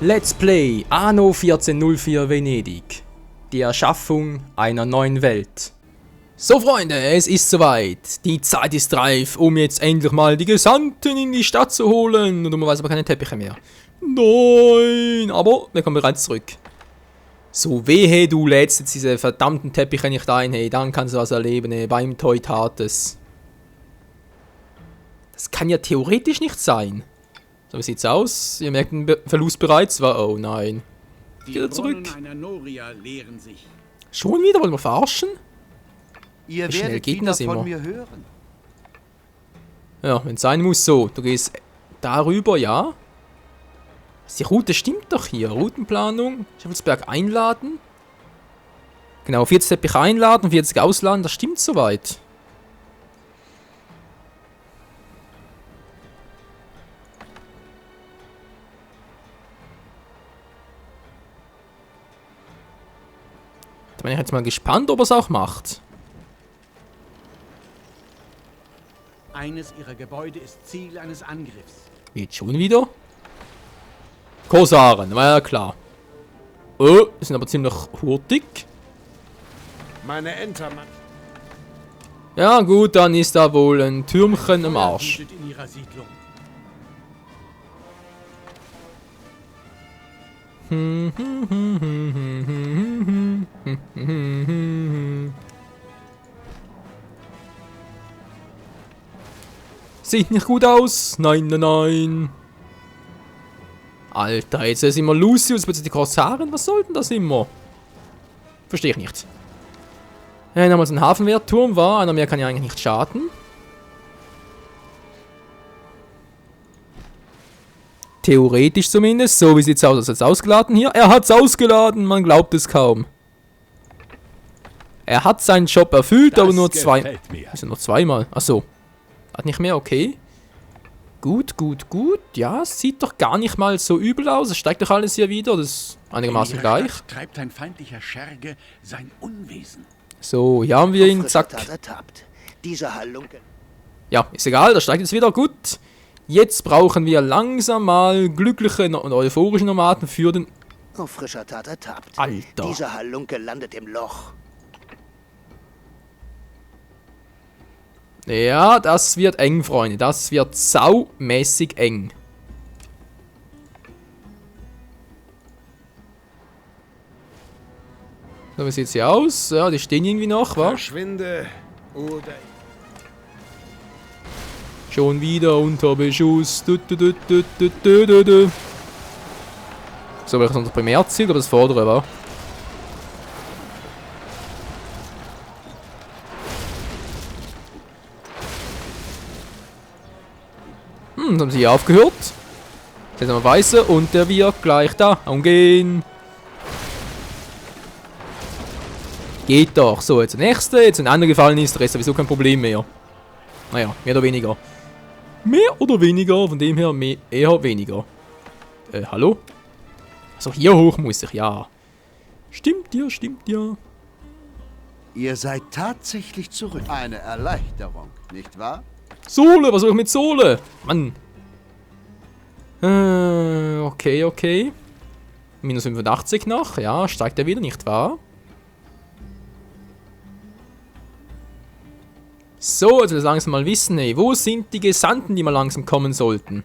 Let's Play Anno 1404 Venedig. Die Erschaffung einer neuen Welt. So Freunde, es ist soweit. Die Zeit ist reif, um jetzt endlich mal die Gesandten in die Stadt zu holen. Und dummerweise aber keine Teppiche mehr. Nein, aber wir kommen bereits zurück. So wehe, du lädst jetzt diese verdammten Teppiche nicht ein, hey, dann kannst du was erleben, hey, beim Teutates. Das kann ja theoretisch nicht sein. So, wie sieht's aus? Ihr merkt den Verlust bereits? Oh nein. Wieder zurück. Schon wieder? Wollen wir verarschen? Ihr Wie schnell werdet geht denn wieder das immer? von mir hören. Ja, wenn es sein muss, so. Du gehst darüber, ja. Die Route stimmt doch hier. Routenplanung. Schaffelsberg einladen. Genau, 40 Teppiche einladen, 40 ausladen. Das stimmt soweit. Da bin ich jetzt mal gespannt, ob er es auch macht. Eines ihrer Gebäude ist Ziel eines Angriffs. Geht schon wieder? Korsaren, war ja klar. Oh, die sind aber ziemlich hurtig. Meine Entermann. Ja gut, dann ist da wohl ein Türmchen am Arsch. In ihrer Siedlung. Sieht nicht gut aus. Nein, nein, nein. Alter, jetzt ist immer Lucius, plötzlich die Korsaren. Was soll denn das immer? Verstehe ich nicht. Ja, nochmals ein Hafenwehrturm war. Einer mehr kann ja eigentlich nicht schaden. Theoretisch zumindest. So, wie sieht's aus? Ist jetzt ausgeladen hier? Er hat's ausgeladen, man glaubt es kaum. Er hat seinen Job erfüllt, aber nur zwei. Also nur zweimal. Achso. Hat nicht mehr, okay. Gut, gut, gut. Ja, es sieht doch gar nicht mal so übel aus. Es steigt doch alles hier wieder. Das ist einigermaßen gleich. Treibt ein feindlicher Scherge sein Unwesen. So, hier haben wir ihn. Zack. Dieser Halunke. Ja, ist egal, das steigt jetzt wieder. Gut. Jetzt brauchen wir langsam mal glückliche und euphorische Nomaden für den... Auf frischer Tat ertappt. Alter. Dieser Halunke landet im Loch. Ja, das wird eng, Freunde. Das wird saumäßig eng. So, wie sieht's hier aus? Ja, die stehen irgendwie noch, wa? Verschwinde oder... Schon wieder unter Beschuss. Du. So, welches unser Primärziel, aber das vordere war. Dann haben sie hier aufgehört. Jetzt haben wir Weiße und der wird gleich da umgehen. Geht doch. So, jetzt der nächste. Jetzt ein anderer gefallen ist, der Rest sowieso kein Problem mehr. Naja, mehr oder weniger. Mehr oder weniger, von dem her eher weniger. Hallo? Also hier hoch muss ich, ja. Stimmt ja, stimmt ja. Ihr seid tatsächlich zurück. Eine Erleichterung, nicht wahr? Sohle, was soll ich mit Sohle? Mann. Okay, okay. Minus 85 noch, ja, steigt er wieder, nicht wahr? So, jetzt will ich langsam mal wissen, ey, wo sind die Gesandten, die mal langsam kommen sollten?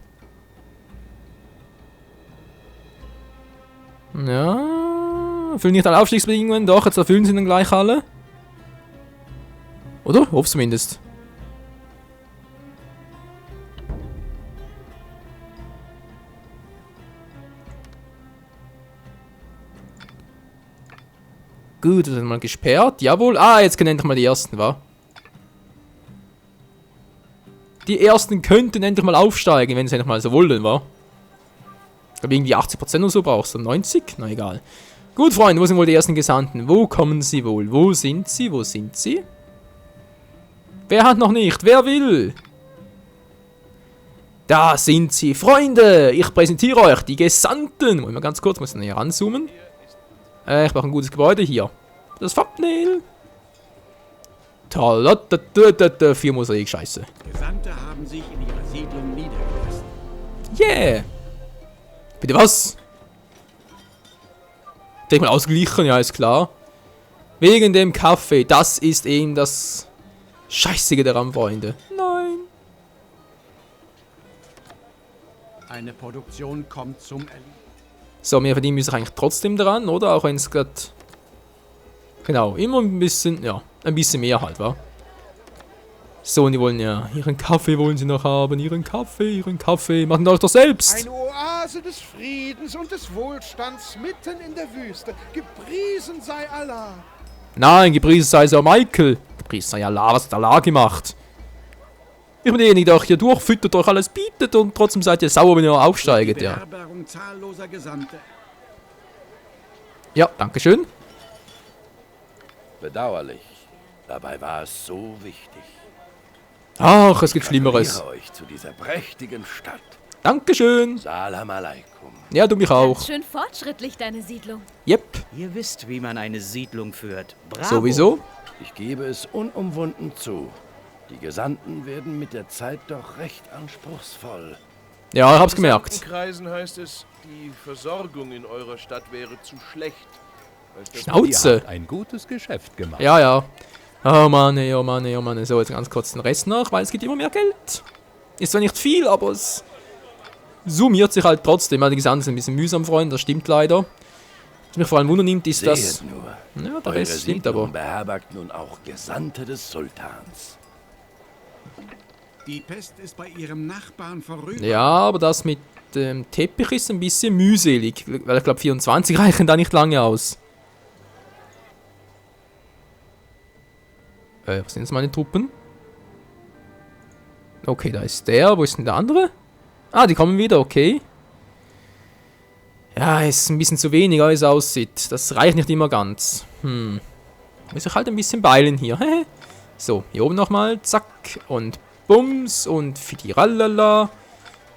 Ja, erfüllen nicht alle Aufstiegsbedingungen, doch, jetzt erfüllen sie dann gleich alle. Oder? Hoffe zumindest. Gut, das ist mal gesperrt, jawohl. Ah, jetzt können endlich mal die ersten, wa? Die ersten könnten endlich mal aufsteigen, wenn sie endlich mal so wollen, wa? Ich glaube, irgendwie 80% oder so brauchst du. 90? Na egal. Gut, Freunde, wo sind wohl die ersten Gesandten? Wo kommen sie wohl? Wo sind sie? Wo sind sie? Wer hat noch nicht? Wer will? Da sind sie. Freunde, ich präsentiere euch die Gesandten. Wollen wir ganz kurz, muss ich näher ranzoomen. Ich brauche ein gutes Gebäude hier. Das Thumbnail. Toll. 4 Mosaik, scheiße. Gesandte haben sich in ihrer Siedlung niedergelassen. Yeah. Bitte was? Denk mal ausgeglichen, ja, ist klar. Wegen dem Kaffee. Das ist eben das Scheißige daran, Freunde. Nein. Eine Produktion kommt zum Erliegen. So, mehr verdienen müssen eigentlich trotzdem dran, oder? Auch wenn es gerade... Genau, immer ein bisschen, ja, ein bisschen mehr halt, wa? So, und die wollen ja, ihren Kaffee wollen sie noch haben, ihren Kaffee, machen euch doch selbst. Eine Oase des Friedens und des Wohlstands mitten in der Wüste. Gepriesen sei Allah. Nein, gepriesen sei Sir Michael. Gepriesen sei Allah, was hat Allah gemacht? Ich bin derjenige, der euch hier durchfüttert, euch alles bietet und trotzdem seid ihr sauer, wenn ihr aufsteigt, Die ja. Beherbergung zahlloser Gesandte. Ja, dankeschön. Bedauerlich. Dabei war es so wichtig. Ach, es gibt Schlimmeres. Gratuliere euch zu dieser prächtigen Stadt. Dankeschön. Salam alaikum. Ja, du mich auch. Ganz schön fortschrittlich, deine Siedlung. Yep, Ihr wisst, wie man eine Siedlung führt. Bravo. sowieso. Ich gebe es unumwunden zu. Die Gesandten werden mit der Zeit doch recht anspruchsvoll. Ja, ich hab's gemerkt. In Kreisen heißt es, die Versorgung in eurer Stadt wäre zu schlecht. Als das Schnauze. Ein gutes Geschäft gemacht. Ja, ja. Oh Mann, ey, oh Mann, ey, oh Mann. So, jetzt ganz kurz den Rest noch, weil es gibt immer mehr Geld. Ist zwar nicht viel, aber es summiert sich halt trotzdem. Die Gesandten sind ein bisschen mühsam, Freunde, das stimmt leider. Was mich vor allem wundernimmt, ist, dass... Seht nur. Ja, der Eure Rest stimmt Siedlung aber. beherbergt nun auch Gesandte des Sultans. Die Pest ist bei ihrem Nachbarn vorüber. Ja, aber das mit dem Teppich ist ein bisschen mühselig. Weil ich glaube, 24 reichen da nicht lange aus. Was sind jetzt meine Truppen? Okay, da ist der. Wo ist denn der andere? Ah, die kommen wieder, okay. Ja, ist ein bisschen zu wenig, als es aussieht. Das reicht nicht immer ganz. Muss ich halt ein bisschen beilen hier. So, hier oben nochmal. Zack. Und Bums. Und für die Rallala.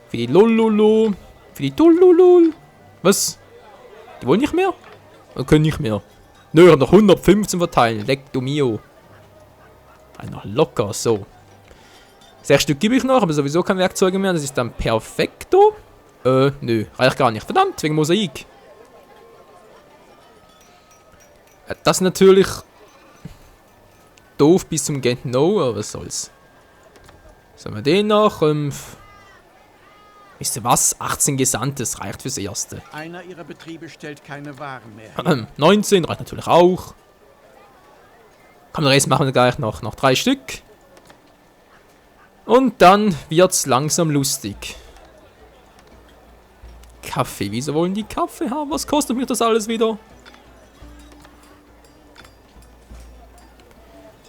Für die Lololo. Für die Tullulul. Was? Die wollen nicht mehr? Oder können nicht mehr? Nö, ich hab noch 115 verteilen. Leck du mio. Noch locker, so. 6 Stück gebe ich noch, aber sowieso kein Werkzeuge mehr. Das ist dann perfekto. Nö, reicht gar nicht. Verdammt, wegen Mosaik. Das ist natürlich doof bis zum Get No, aber was soll's. Sollen wir den noch? Wisst ihr was? 18 Gesandte, das reicht fürs Erste. Einer ihrer Betriebe stellt keine Waren mehr her. 19 reicht natürlich auch. Komm, den Rest machen wir gleich noch. Noch 3 Stück. Und dann wird's langsam lustig. Kaffee. Wieso wollen die Kaffee haben? Was kostet mich das alles wieder?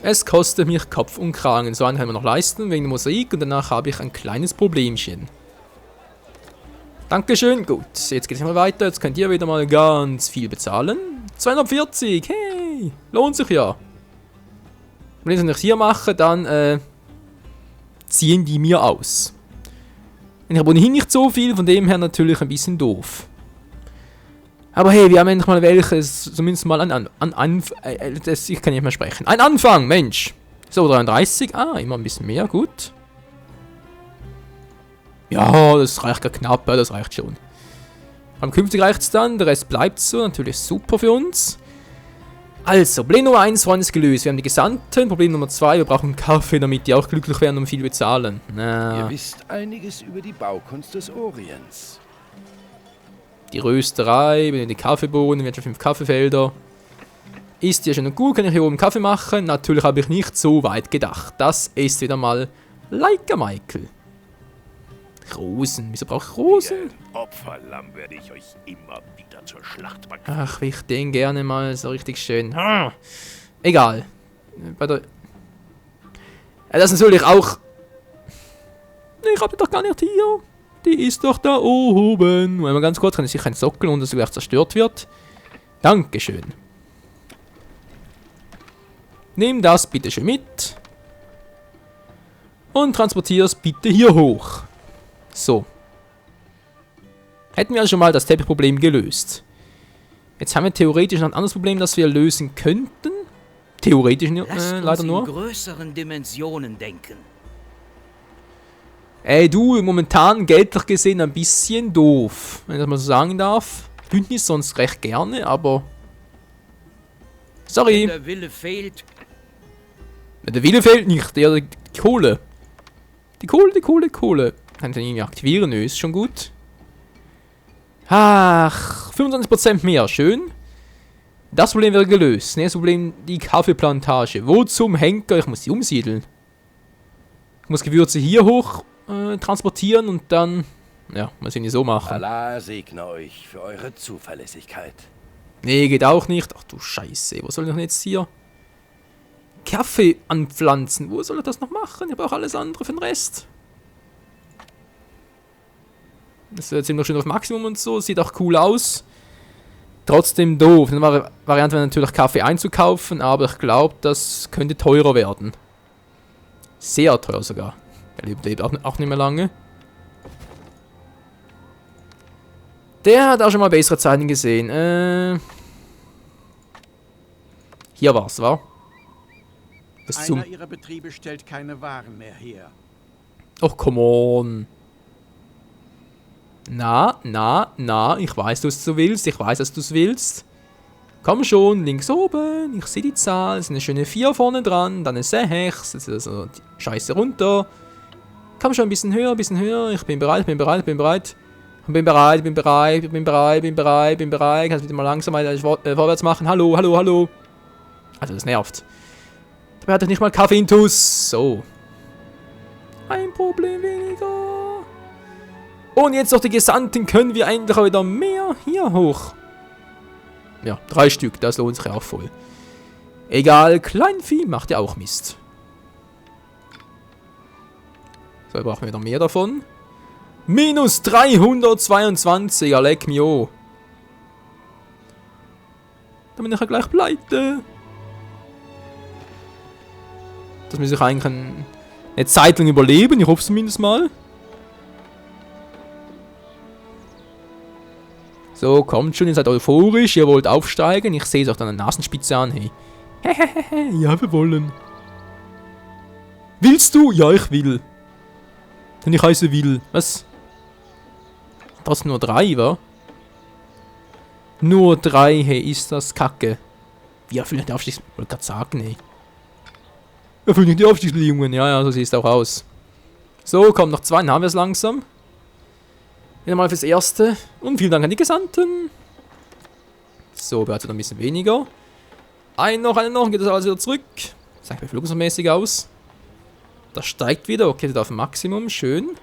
Es kostet mich Kopf und Kragen. So einen können wir noch leisten, wegen der Mosaik. Und danach habe ich ein kleines Problemchen. Dankeschön. Gut, jetzt geht es mal weiter. Jetzt könnt ihr wieder mal ganz viel bezahlen. 240. Hey, lohnt sich ja. Wenn ich das hier mache, dann ziehen die mir aus. Ich habe ohnehin nicht so viel, von dem her natürlich ein bisschen doof. Aber hey, wir haben endlich mal welches, zumindest mal ich kann nicht mehr sprechen. Ein Anfang, Mensch. So, 33. Ah, immer ein bisschen mehr, gut. Ja, das reicht gar knapp, ja, das reicht schon. Am künftig reicht es dann, der Rest bleibt so, natürlich super für uns. Also, Problem Nummer 1, Freunde, ist gelöst. Wir haben die Gesandten. Problem Nummer 2, wir brauchen Kaffee, damit die auch glücklich werden und viel bezahlen. Ihr wisst einiges über die Baukunst des Orients. Die Rösterei, die Kaffeebohnen, wir haben schon 5 Kaffeefelder. Ist ja schon gut, kann ich hier oben Kaffee machen. Natürlich habe ich nicht so weit gedacht. Das ist wieder mal Leica Michael. Rosen, wieso brauche ich Rosen? Opferlamm werde ich euch immer wieder zur Schlacht machen. Ach, wie ich den gerne mal so richtig schön. Egal. Bei der. Das ist natürlich auch. Ich habe die doch gar nicht hier. Die ist doch da oben. Mal ganz kurz, kann ich sicher ein Sockel und das gleich zerstört wird. Dankeschön. Nimm das bitte schön mit. Und transportiere es bitte hier hoch. So. Hätten wir also schon mal das Teppichproblem gelöst. Jetzt haben wir theoretisch noch ein anderes Problem, das wir lösen könnten. Theoretisch leider nur. In größeren Dimensionen denken. Ey, du, momentan geldlich gesehen ein bisschen doof, wenn ich das mal so sagen darf. Bündnis sonst recht gerne, aber... Sorry. Der Wille fehlt. Der Wille fehlt nicht, die Kohle. Die Kohle. Kann ich dann irgendwie aktivieren? Nö, ist schon gut. Ach, 25% mehr, schön. Das Problem wäre gelöst. Ne, das Problem, die Kaffeeplantage. Wo zum Henker? Ich muss die umsiedeln. Ich muss Gewürze hier hoch transportieren und dann... Ja, muss ich nicht so machen. Allah segne euch für eure Zuverlässigkeit. Nee, geht auch nicht. Ach du Scheiße, wo soll ich denn jetzt hier Kaffee anpflanzen? Wo soll ich das noch machen? Ich brauche alles andere für den Rest. Das ist jetzt immer schön auf Maximum und so. Sieht auch cool aus. Trotzdem doof. Eine Variante wäre natürlich Kaffee einzukaufen, aber ich glaube, das könnte teurer werden. Sehr teuer sogar. Er lebt auch nicht mehr lange. Der hat auch schon mal bessere Zeiten gesehen. Hier war's, wa? Einer ihrer Betriebe stellt keine Waren mehr her. Och, come on. Na, ich weiß, dass du es willst. Komm schon, links oben, ich sehe die Zahl, es ist eine schöne 4 vorne dran, dann eine 6, jetzt also die Scheiße runter. Komm schon, ein bisschen höher, ich bin bereit. Bin bereit. Kannst bitte mal langsam vorwärts machen, hallo. Also, das nervt. Dabei hatte ich nicht mal Kaffee-Intus, so. Ein Problem weniger. Und jetzt noch die Gesandten können wir eigentlich auch wieder mehr hier hoch. Ja, 3 Stück, das lohnt sich auch voll. Egal, Kleinvieh macht ja auch Mist. So, wir brauchen wieder mehr davon. Minus 322, leck mio. Dann bin ich ja gleich pleite. Das muss ich eigentlich eine Zeit lang überleben, ich hoffe es zumindest mal. So, kommt schon, ihr seid euphorisch, ihr wollt aufsteigen. Ich sehe es auch an der Nasenspitze an, hey. Ja, wir wollen. Willst du? Ja, ich will. Denn ich heiße Will. Was? Das sind nur 3, wa? Nur 3, hey, ist das kacke. Wie erfüllt die Aufstiegs... Ich wollte gerade sagen, hey. Erfüllt die Aufstiegsbedingungen. Ja, so sieht es auch aus. So, kommt noch 2, dann haben wir es langsam. Wieder mal fürs Erste. Und vielen Dank an die Gesandten. So, bereits wieder ein bisschen weniger. Einen noch, geht das alles wieder zurück. Das sieht beflugungsmäßig aus. Das steigt wieder. Okay, das ist auf Maximum. Schön.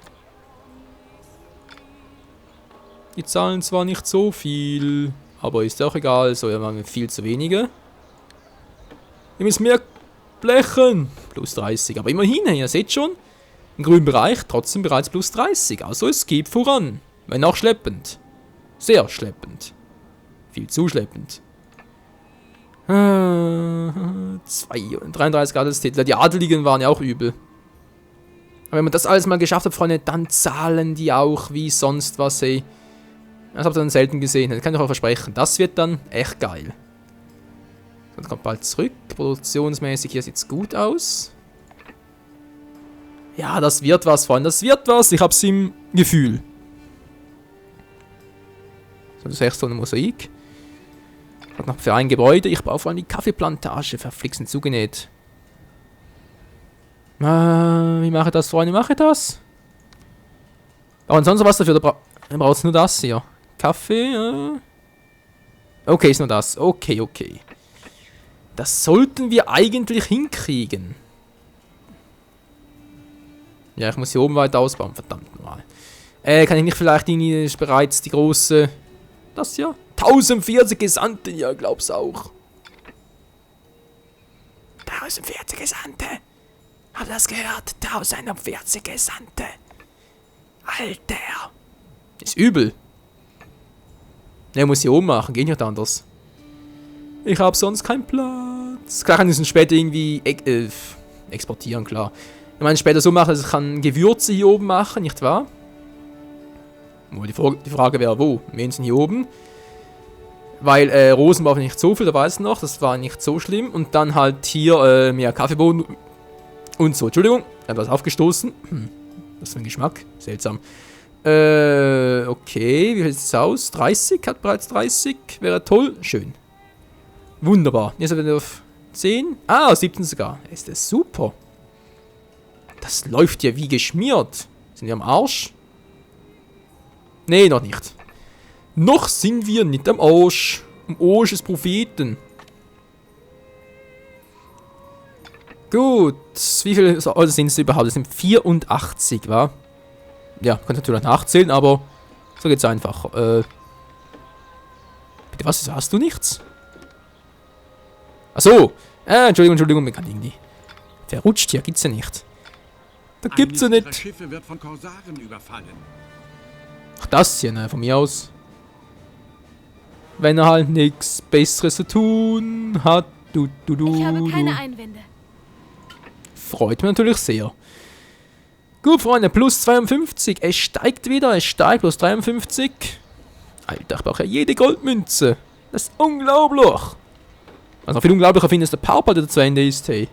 Die zahlen zwar nicht so viel, aber ist auch egal. So, wir haben viel zu wenige. Wir müssen mehr blechen. Plus 30. Aber immerhin, ihr seht schon. Im grünen Bereich trotzdem bereits plus 30. Also es geht voran. Wenn auch schleppend. Sehr schleppend. Viel zu schleppend. 33 Adelstitel. Die Adeligen waren ja auch übel. Aber wenn man das alles mal geschafft hat, Freunde, dann zahlen die auch wie sonst was, ey. Das habt ihr dann selten gesehen. Das kann ich auch versprechen. Das wird dann echt geil. Das kommt bald zurück. Produktionsmäßig hier sieht es gut aus. Ja, das wird was, Freunde. Das wird was. Ich hab's im Gefühl. So, das ist echt so eine Mosaik. Und noch für ein Gebäude. Ich baue vor allem die Kaffeeplantage. Verflixen zugenäht. Wie mache ich das, Freunde? Mache ich das? Aber ansonsten was dafür? Da brauchst du nur das hier. Kaffee. Okay, ist nur das. Okay. Das sollten wir eigentlich hinkriegen. Ja, ich muss hier oben weiter ausbauen. Verdammt nochmal. Kann ich nicht vielleicht ist bereits die große... Das hier? 1040 Gesandte. Ja, glaub's auch. 1040 Gesandte. Habt ihr das gehört? 1040 Gesandte. Alter. Ist übel. Ne, muss hier oben machen. Geht nicht anders. Ich habe sonst keinen Platz. Klar kann ich es später irgendwie exportieren, klar. Ich meine, später so machen, dass ich kann Gewürze hier oben machen, nicht wahr? Die Frage wäre, wo? Wen sind hier oben? Weil Rosen brauchen nicht so viel, da weiß ich noch. Das war nicht so schlimm. Und dann halt hier mehr Kaffeebohnen und so. Entschuldigung, ich habe was aufgestoßen. Was für ein Geschmack. Seltsam. Okay, wie sieht es aus? 30? Hat bereits 30? Wäre toll. Schön. Wunderbar. Jetzt sind wir auf 10. Ah, 17 sogar. Ist das super. Das läuft ja wie geschmiert. Sind wir am Arsch? Nee, noch nicht. Noch sind wir nicht am Arsch. Am Arsch des Propheten. Gut. Wie viele sind es überhaupt? Das sind 84, wa? Ja, könnt natürlich nachzählen, aber so geht's einfach. Bitte, was? Hast du nichts? Achso. Entschuldigung, mir kann irgendwie verrutscht hier. Gibt's ja nicht. Da gibt's ja Eines ihrer nicht. Schiffe wird von Korsaren überfallen. Ach, das hier, ne? Von mir aus. Wenn er halt nichts Besseres zu tun hat. Ich habe keine Einwände. Freut mich natürlich sehr. Gut, Freunde, plus 52. Es steigt wieder, es steigt, plus 53. Alter, ich brauche ja jede Goldmünze. Das ist unglaublich. Was noch viel unglaublicher finde, ist der Powerpad, der zu Ende ist, hey.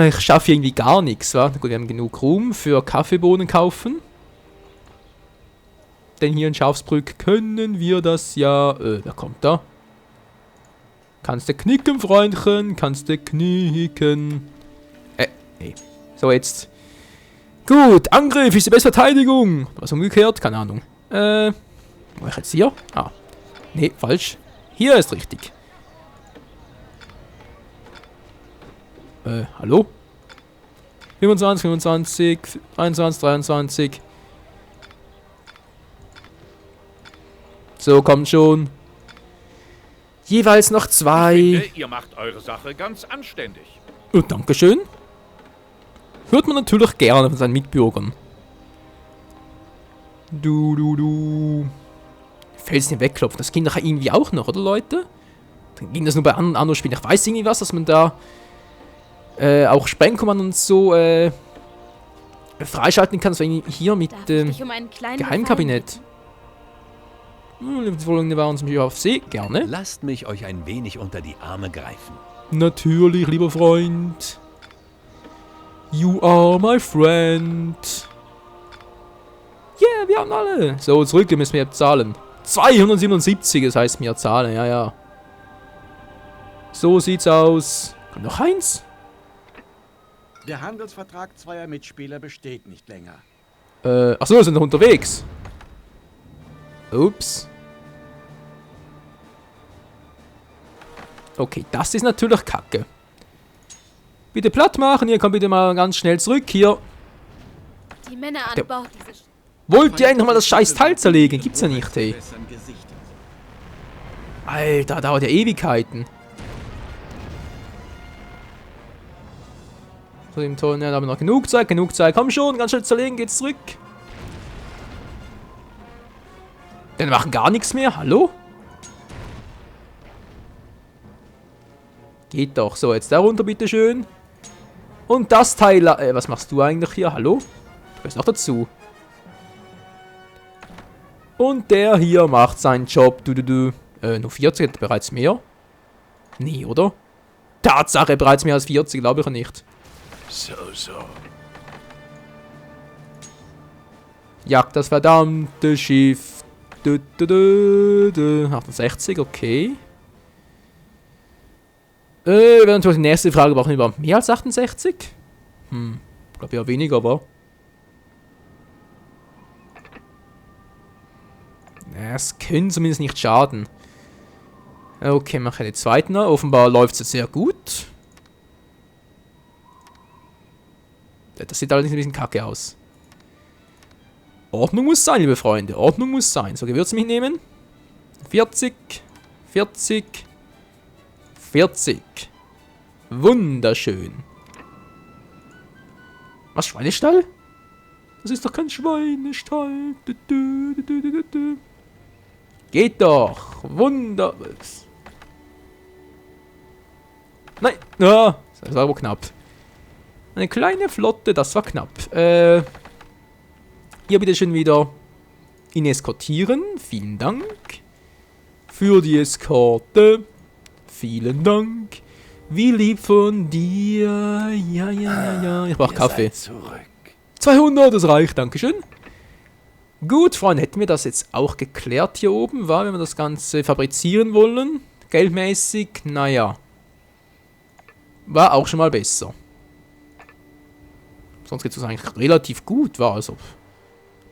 Ich schaffe irgendwie gar nichts, wa? Gut, wir haben genug Ruhm für Kaffeebohnen kaufen. Denn hier in Schafsbrück können wir das ja... wer kommt da? Kannst du knicken, Freundchen? Kannst du knicken? Nee. So, jetzt. Gut, Angriff ist die beste Verteidigung. Was umgekehrt? Keine Ahnung. Wo ich jetzt hier? Ah. Nee, falsch. Hier ist richtig. Hallo? 25, 25, 21, 23. So, kommt schon. Jeweils noch 2. Ich finde, ihr macht eure Sache ganz anständig. Dankeschön. Hört man natürlich gerne von seinen Mitbürgern. Du. Felsen nicht wegklopfen. Das ging nachher irgendwie auch noch, oder Leute? Dann ging das nur bei anderen Spielen. Ich weiß irgendwie was, dass man da auch Sprengkommanden und so freischalten kann. Das war hier mit Geheimkabinett. Die Folgende waren zum Beispiel auf See. Gerne. Lasst mich euch ein wenig unter die Arme greifen. Natürlich, lieber Freund. You are my friend. Yeah, wir haben alle. So, zurück, wir müssen wir zahlen. 277, das heißt mir zahlen, ja. So sieht's aus. Kommt noch eins? Der Handelsvertrag zweier Mitspieler besteht nicht länger. Achso, wir sind noch unterwegs. Ups. Okay, das ist natürlich kacke. Bitte platt machen, ihr kommt bitte mal ganz schnell zurück hier. Die Männer an Bord dieses... Wollt ihr endlich mal das scheiß Teil zerlegen? Gibt's ja nicht, ey. Alter, dauert ja Ewigkeiten. So, im Ton, ja, da haben wir noch genug Zeit. Komm schon, ganz schnell zerlegen, geht's zurück. Denn wir machen gar nichts mehr, hallo? Geht doch. So, jetzt da runter, bitteschön. Und das Teil... was machst du eigentlich hier? Hallo? Du gehörst noch dazu. Und der hier macht seinen Job. Nur 40 hat bereits mehr. Nee, oder? Tatsache, bereits mehr als 40, glaube ich nicht. So. Jagt das verdammte Schiff. 68, okay. Wäre natürlich die nächste Frage, brauchen wir überhaupt mehr als 68? Ich glaube ja weniger, aber... Es können zumindest nicht schaden. Okay, mache den zweiten. Offenbar läuft es sehr gut. Das sieht allerdings ein bisschen kacke aus. Ordnung muss sein, liebe Freunde. Ordnung muss sein. So, Gewürze mitnehmen. 40. 40. 40. Wunderschön. Was, Schweinestall? Das ist doch kein Schweinestall. Geht doch. Wunder... Nein. Ah, das war aber knapp. Eine kleine Flotte, das war knapp. Hier bitte schön wieder ihn eskortieren. Vielen Dank. Für die Eskorte. Vielen Dank. Wie lieb von dir. Ja. Ich brauche Kaffee. 200, das reicht. Dankeschön. Gut, Freunde, hätten wir das jetzt auch geklärt hier oben, war, wenn wir das Ganze fabrizieren wollen. Geldmäßig, naja. War auch schon mal besser. Sonst geht es eigentlich relativ gut, war also.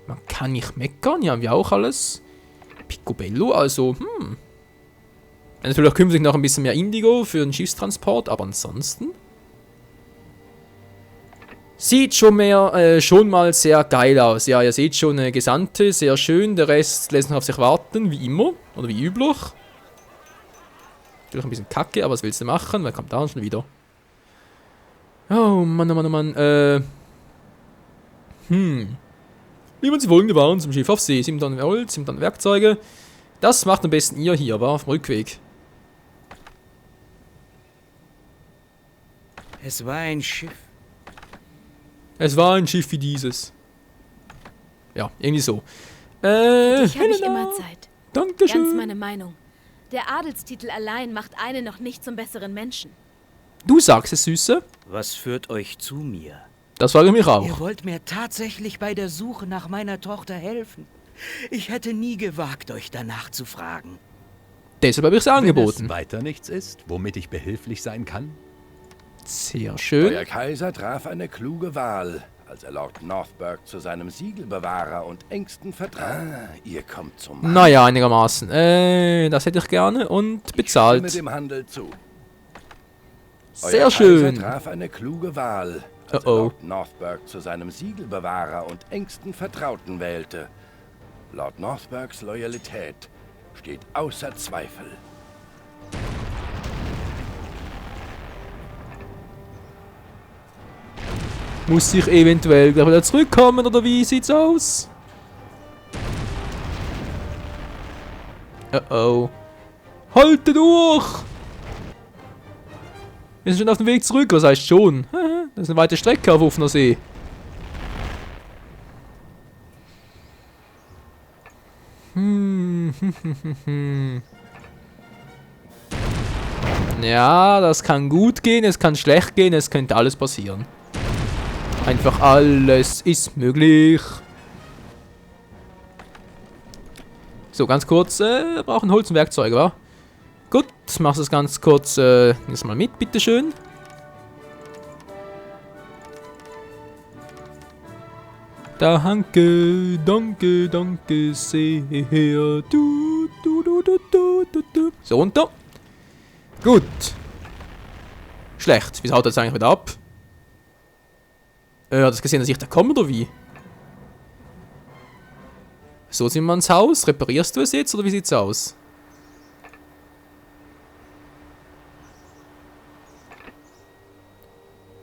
Man kann nicht meckern, hier haben wir auch alles. Picobello, also, Natürlich künftig noch ein bisschen mehr Indigo für den Schiffstransport, aber ansonsten sieht schon mal sehr geil aus. Ja, ihr seht schon, eine Gesandte, sehr schön. Der Rest lässt noch auf sich warten, wie immer. Oder wie üblich. Natürlich ein bisschen kacke, aber was willst du machen? Wer kommt da schon wieder? Oh Mann, oh Mann, oh Mann. Liefern Sie folgende Waren zum Schiff auf See. 7 Tonnen Holz, 7 Tonnen Werkzeuge. Das macht am besten ihr hier, war auf dem Rückweg. Es war ein Schiff. Es war ein Schiff wie dieses. Ja, irgendwie so. Ich habe ich immer Zeit. Dankeschön. Ganz meine Meinung. Der Adelstitel allein macht einen noch nicht zum besseren Menschen. Du sagst es, Süße. Was führt euch zu mir? Das frage ich mich auch. Ihr wollt mir tatsächlich bei der Suche nach meiner Tochter helfen. Ich hätte nie gewagt, euch danach zu fragen. Deshalb habe ich es angeboten. Wenn es weiter nichts ist, womit ich behilflich sein kann? Sehr schön. Euer Kaiser traf eine kluge Wahl, als er Lord Northberg zu seinem Siegelbewahrer und engsten Vertrauten. Ihr kommt zum Mann. Naja, einigermaßen. Das hätte ich gerne und bezahlt. Ich stimme dem Handel zu. Sehr Euer schön. Kaiser traf eine kluge Wahl, als er Lord Northberg zu seinem Siegelbewahrer und engsten Vertrauten wählte. Lord Northbergs Loyalität steht außer Zweifel. Muss ich eventuell gleich wieder zurückkommen, oder wie sieht's aus? Oh. Haltet durch! Wir sind schon auf dem Weg zurück, was heißt schon? Das ist eine weite Strecke auf offener See. Ja, das kann gut gehen, es kann schlecht gehen, es könnte alles passieren. Einfach alles ist möglich. So, ganz kurz, wir brauchen Holz und Werkzeuge, wa? Gut, machst du das ganz kurz, jetzt mal mit, bitteschön. Danke, danke, danke sehr. So, runter. Gut. Schlecht. Wieso haut er jetzt eigentlich wieder ab? Hat das gesehen, dass ich da komme, oder wie? So sind wir ins Haus. Reparierst du es jetzt, oder wie sieht's aus?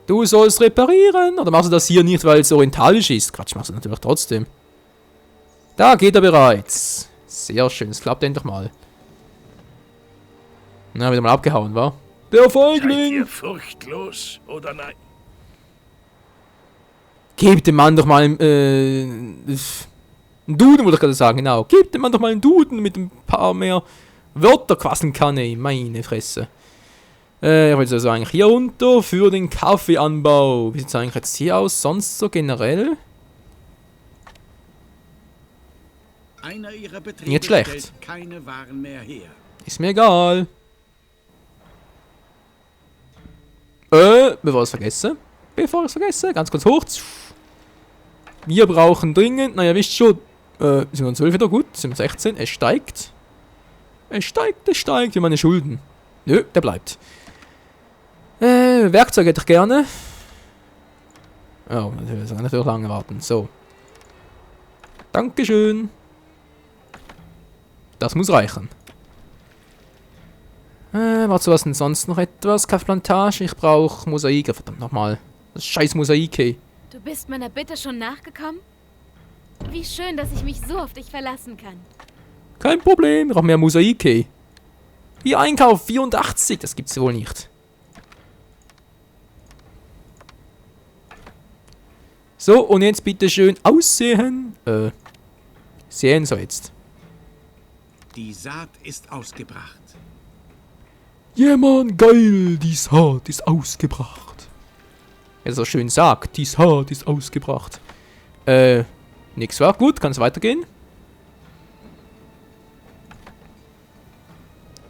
Du sollst reparieren. Oder machst du das hier nicht, weil es orientalisch ist? Quatsch, machst du natürlich trotzdem. Da geht er bereits. Sehr schön, es klappt endlich mal. Na, wieder mal abgehauen, wa? Der Feigling! Seid ihr furchtlos, oder nein? Gebt dem Mann doch mal einen Duden, wollte ich gerade sagen, genau. Gebt dem Mann doch mal einen Duden mit ein paar mehr Wörter quasseln kann, ey. Meine Fresse. Ich will also eigentlich hier runter für den Kaffeeanbau. Wie sieht es eigentlich jetzt hier aus? Sonst so generell? Einer ihrer Betriebe Nicht schlecht. stellt keine Waren mehr her. Ist mir egal. Bevor ich es vergesse, ganz kurz hoch. Wir brauchen dringend, naja, wisst schon, sind wir 12 wieder gut, sind wir 16, es steigt. Es steigt, wie meine Schulden. Nö, der bleibt. Werkzeug hätte ich gerne. Oh, das kann natürlich lange warten. So. Dankeschön. Das muss reichen. Warte, was denn sonst noch etwas? Kaffeeplantage? Ich brauche Mosaik. Verdammt nochmal. Das scheiß Mosaik, ey. Du bist meiner Bitte schon nachgekommen? Wie schön, dass ich mich so auf dich verlassen kann. Kein Problem, ich brauche mehr Mosaik, ey. Hier Einkauf, 84. Das gibt's wohl nicht. So, und jetzt bitte schön aussehen. Sehen so jetzt. Die Saat ist ausgebracht. Ja, Mann, geil, die Saat ist ausgebracht. Er so schön sagt, die Saat ist ausgebracht. Nix war. Gut, kann es weitergehen.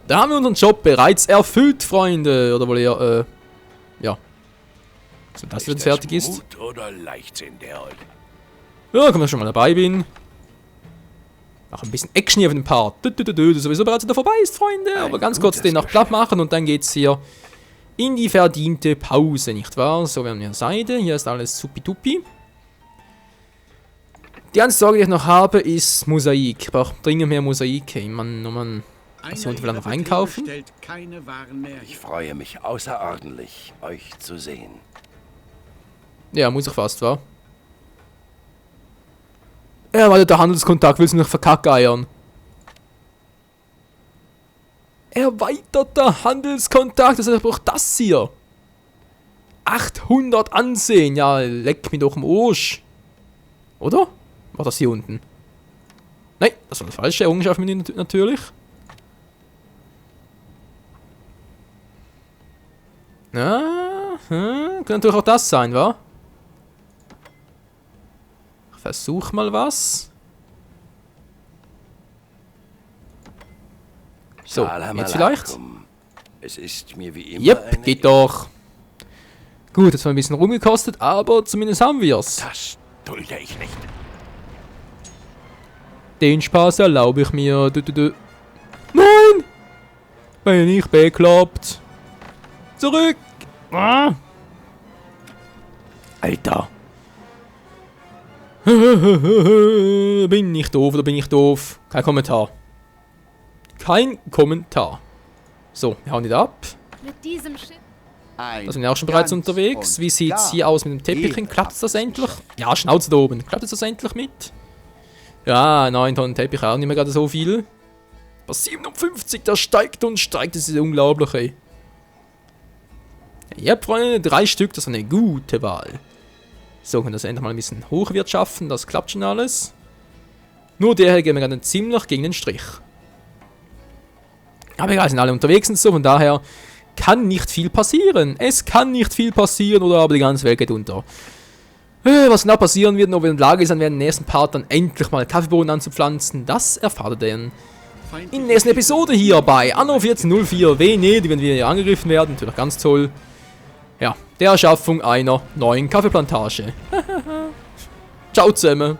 Da haben wir unseren Job bereits erfüllt, Freunde. Oder wohl eher, ja. So, dass jetzt fertig ist. Mut oder Leichtsinn, der Old? Ja, kann man schon mal dabei bin. Noch ein bisschen Action hier auf dem Part. Das sowieso bereits wieder vorbei ist, Freunde. Aber ganz kurz den noch platt machen und dann geht's hier in die verdiente Pause, nicht wahr? So, wir haben hier Seide. Hier ist alles supi-tupi. Die einzige Sorge, die ich noch habe, ist Mosaik. Ich brauche dringend mehr Mosaik. Hey, Mann, oh Mann. Was hier unten vielleicht noch einkaufen? Ich freue mich außerordentlich, euch zu sehen. Ja, muss ich fast, wa? Erweiterter Handelskontakt, willst du noch verkackeiern? Erweiterter Handelskontakt, das ist aber auch das hier. 800 Ansehen, ja, leck mich doch im Arsch. Oder? War das hier unten? Nein, das war das falsche Errungenschaftsmenü natürlich. Ja, könnte natürlich auch das sein, wa? Ich versuch mal was. So, jetzt vielleicht? Es ist mir wie immer Yep, geht doch. Gut, jetzt war ein bisschen rumgekostet, aber zumindest haben wir's. Das dulde ich nicht. Den Spaß erlaube ich mir. Nein! Bin ich bekloppt. Zurück! Ah. Alter. Bin ich doof oder bin ich doof? Kein Kommentar. Kein Kommentar. So, wir hauen nicht ab. Mit diesem Schiff. Da sind wir auch schon bereits unterwegs. Wie sieht's hier aus mit dem Teppichchen? Klappt das endlich? Ja, Schnauze da oben. Klappt das endlich mit? Ja, 9 Tonnen Teppich auch nicht mehr gerade so viel. Aber 57, das steigt und steigt. Das ist unglaublich, ey. Ja, Freunde, 3 Stück, das ist eine gute Wahl. So, können wir das endlich mal ein bisschen hochwirtschaften, das klappt schon alles. Nur der hier geht mir gerade ziemlich gegen den Strich. Aber egal, sind alle unterwegs und so, von daher kann nicht viel passieren. Es kann nicht viel passieren oder aber die ganze Welt geht unter. Was genau passieren wird und ob wir in der Lage sind, werden im nächsten Part dann endlich mal Kaffeebohnen anzupflanzen, das erfahrt ihr dann in der nächsten Episode hier bei Anno 1404 Venedig, wenn wir hier angegriffen werden. Natürlich ganz toll. Ja, der Erschaffung einer neuen Kaffeeplantage. Ciao zusammen.